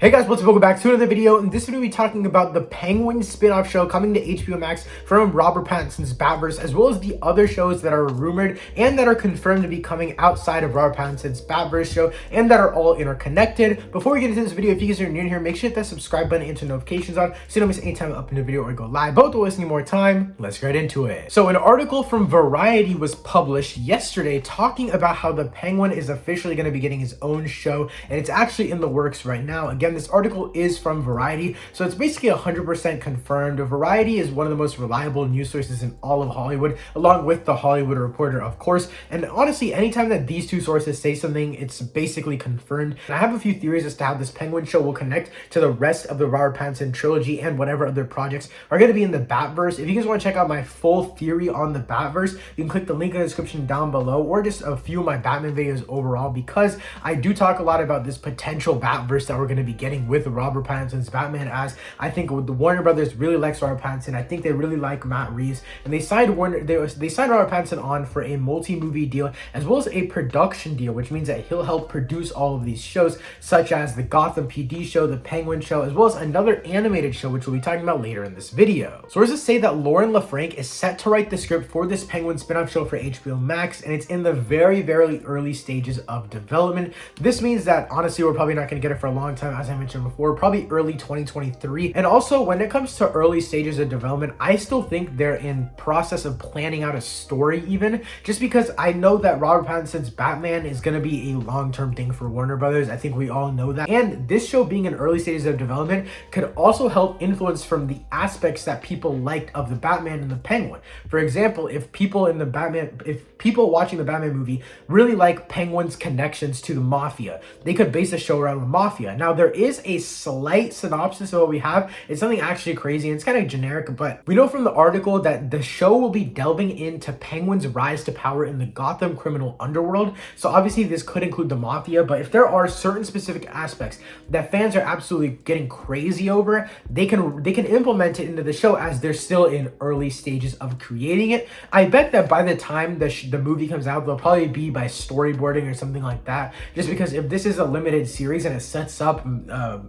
Hey guys, what's up? Welcome back to another video. In this video, we'll be talking about the Penguin Spinoff show coming to HBOMax from Robert Pattinson's Batverse, as well as the other shows that are rumored and that are confirmed to be coming outside of Robert Pattinson's Batverse show and that are all interconnected. Before we get into this video, if you guys are new here, make sure to hit that subscribe button and turn notifications on so you don't miss any time I upload a video or go live. But without wasting more time, let's get into it. So an article from Variety was published yesterday talking about how the Penguin is officially going to be getting his own show, and it's actually in the works right now. Again, this article is from Variety, so it's basically 100% confirmed. Variety is one of the most reliable news sources in all of Hollywood, along with The Hollywood Reporter, of course. And honestly, anytime that these two sources say something, it's basically confirmed. And I have a few theories as to how this Penguin show will connect to the rest of the Robert Pattinson trilogy and whatever other projects are going to be in the Batverse. If you guys want to check out my full theory on the Batverse, you can click the link in the description down below, or just a few of my Batman videos overall, because I do talk a lot about this potential Batverse that we're going to be getting with Robert Pattinson's Batman, as I think the Warner Brothers really likes Robert Pattinson. I think they really like Matt Reeves, and they signed they signed Robert Pattinson on for a multi-movie deal as well as a production deal, which means that he'll help produce all of these shows, such as the Gotham Pd Show, the Penguin Show, as well as another animated show, which we'll be talking about later in this video. Sources say that Lauren LaFranc is set to write the script for this Penguin spin-off show for HBO Max, and it's in the very, very early stages of development. This means that honestly, we're probably not going to get it for a long time, as I mentioned before, probably early 2023. And also, when it comes to early stages of development, I still think they're in process of planning out a story, even just because I know that Robert Pattinson's Batman is going to be a long-term thing for Warner Brothers. I think we all know that. And this show being in early stages of development could also help influence from the aspects that people liked of the Batman and the Penguin. For example, if people watching the Batman movie really like Penguin's connections to the Mafia, they could base a show around the Mafia. Now, there is a slight synopsis of what we have. It's something actually crazy, and it's kind of generic, but we know from the article that the show will be delving into Penguin's rise to power in the Gotham criminal underworld. So obviously this could include the Mafia, but if there are certain specific aspects that fans are absolutely getting crazy over, they can implement it into the show, as they're still in early stages of creating it. I bet that by the time the movie comes out, they'll probably be by storyboarding or something like that, just because if this is a limited series and it sets up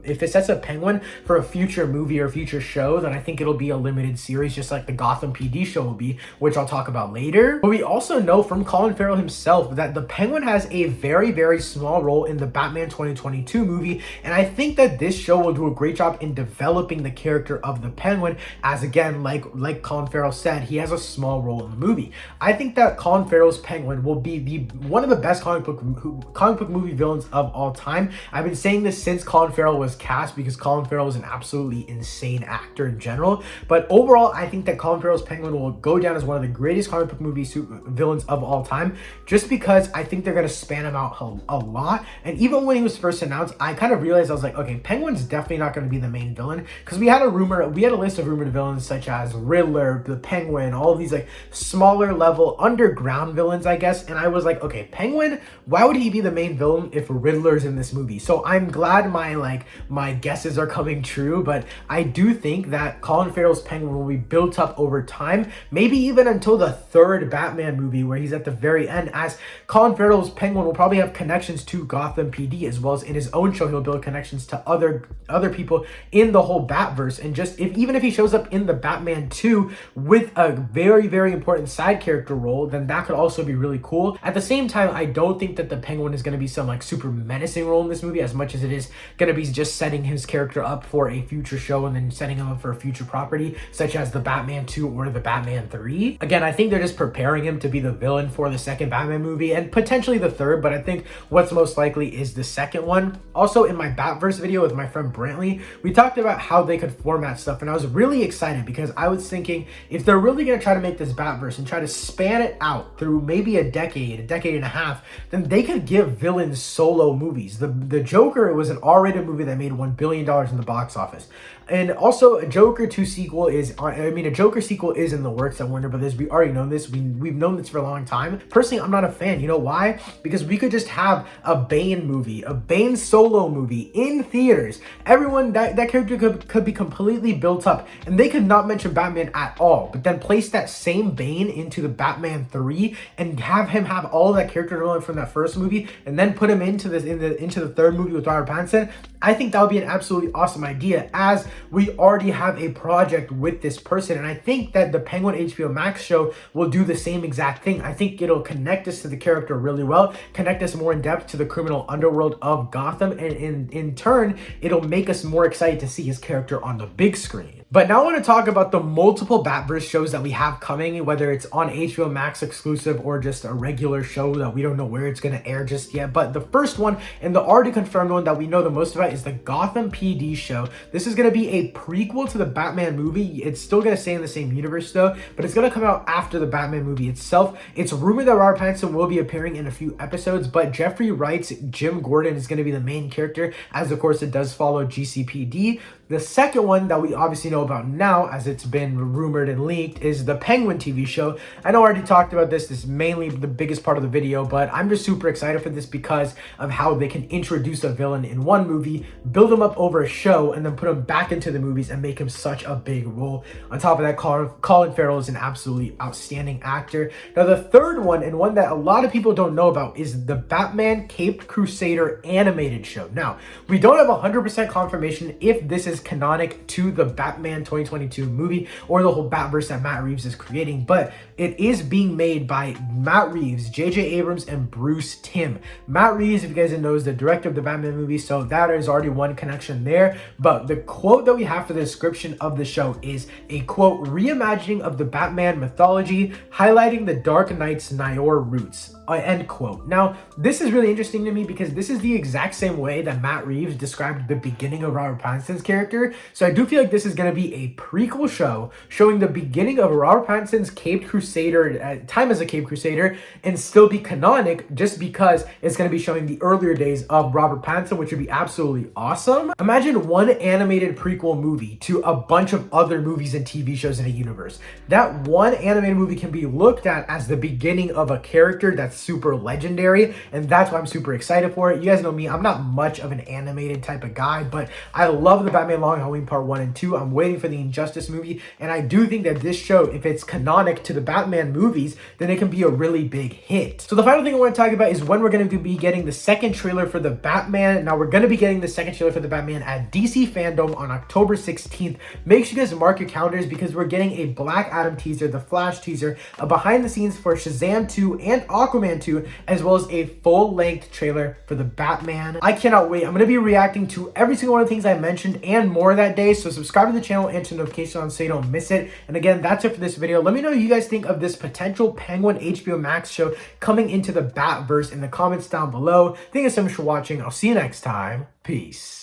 if it sets up Penguin for a future movie or future show, then I think it'll be a limited series, just like the Gotham Pd Show will be, which I'll talk about later. But we also know from Colin Farrell himself that the Penguin has a very, very small role in the Batman 2022 movie, and I think that this show will do a great job in developing the character of the Penguin, as again, like Colin Farrell said, he has a small role in the movie. I think that Colin Farrell's Penguin will be one of the best comic book movie villains of all time. I've been saying this since Colin Farrell was cast, because Colin Farrell is an absolutely insane actor in general. But overall, I think that Colin Farrell's Penguin will go down as one of the greatest comic book movie villains of all time, just because I think they're going to span him out a lot. And even when he was first announced, I kind of realized, I was like, okay, Penguin's definitely not going to be the main villain, because we had a list of rumored villains such as Riddler, the Penguin, all of these like smaller level underground villains, I guess. And I was like, okay, Penguin, why would he be the main villain if Riddler's in this movie? So I'm glad my guesses are coming true, but I do think that Colin Farrell's Penguin will be built up over time, maybe even until the third Batman movie, where he's at the very end, as Colin Farrell's Penguin will probably have connections to Gotham PD, as well as in his own show he'll build connections to other people in the whole Batverse. And just even if he shows up in the Batman 2 with a very, very important side character role, then that could also be really cool. At the same time, I don't think that the Penguin is going to be some like super menacing role in this movie, as much as it is going to be just setting his character up for a future show and then setting him up for a future property, such as the Batman 2 or the Batman 3. Again, I think they're just preparing him to be the villain for the second Batman movie and potentially the third, but I think what's most likely is the second one. Also, in my Batverse video with my friend Brantley, we talked about how they could format stuff, and I was really excited because I was thinking, if they're really going to try to make this Batverse and try to span it out through maybe a decade and a half, then they could give villains solo movies. The Joker was an R-rated movie that made $1 billion in the box office. And also, a Joker sequel is in the works at Warner Brothers. We already know this. We've known this for a long time. Personally, I'm not a fan. You know why? Because we could just have a Bane movie, a Bane solo movie in theaters. Everyone, that character could be completely built up, and they could not mention Batman at all, but then place that same Bane into the Batman 3 and have him have all of that character development from that first movie, and then put him into the third movie with Robert Pattinson. I think that would be an absolutely awesome idea, as we already have a project with this person. And I think that the Penguin HBO Max show will do the same exact thing. I think it'll connect us to the character really well, connect us more in depth to the criminal underworld of Gotham, and in turn, it'll make us more excited to see his character on the big screen. But now I want to talk about the multiple Batverse shows that we have coming, whether it's on HBO Max exclusive or just a regular show that we don't know where it's going to air just yet. But the first one, and the already confirmed one that we know the most about, is the Gotham PD show. This is going to be a prequel to the Batman movie. It's still going to stay in the same universe though, but it's going to come out after the Batman movie itself. It's rumored that Robert Pattinson will be appearing in a few episodes, but Jeffrey Wright's Jim Gordon is going to be the main character, as of course it does follow GCPD. The second one that we obviously know about now, as it's been rumored and leaked, is the Penguin TV show. I know I already talked about this. This is mainly the biggest part of the video, but I'm just super excited for this because of how they can introduce a villain in one movie, build him up over a show, and then put him back into the movies and make him such a big role. On top of that, Colin Farrell is an absolutely outstanding actor. Now, the third one, and one that a lot of people don't know about, is the Batman Caped Crusader animated show. Now, we don't have 100% confirmation if this is canonic to the Batman 2022 movie or the whole Batverse that Matt Reeves is creating, but it is being made by Matt Reeves, J.J. Abrams, and Bruce Timm. Matt Reeves, if you guys didn't know, is the director of the Batman movie, so that is already one connection there. But the quote that we have for the description of the show is a quote, reimagining of the Batman mythology, highlighting the Dark Knight's Nyor roots, end quote. Now, this is really interesting to me because this is the exact same way that Matt Reeves described the beginning of Robert Pattinson's character. So I do feel like this is going to be a prequel show showing the beginning of Robert Pattinson's Caped Crusader, time as a Caped Crusader, and still be canonic just because it's going to be showing the earlier days of Robert Pattinson, which would be absolutely awesome. Imagine one animated prequel movie to a bunch of other movies and TV shows in a universe. That one animated movie can be looked at as the beginning of a character that's super legendary, and that's why I'm super excited for it. You guys know me, I'm not much of an animated type of guy, but I love the Batman Long Halloween Part 1 and 2. I'm waiting for the Injustice movie, and I do think that this show, if it's canonic to the Batman movies, then it can be a really big hit. So the final thing I want to talk about is when we're going to be getting the second trailer for the Batman. Now, we're going to be getting the second trailer for the Batman at DC Fandom on October 16th. Make sure you guys mark your calendars because we're getting a Black Adam teaser, the Flash teaser, a behind the scenes for Shazam 2 and Aquaman 2, as well as a full-length trailer for the Batman. I cannot wait. I'm going to be reacting to every single one of the things I mentioned and more that day, so subscribe to the channel and turn notifications on so you don't miss it. And again, that's it for this video. Let me know what you guys think of this potential Penguin HBO Max show coming into the Batverse in the comments down below. Thank you so much for watching. I'll see you next time. Peace.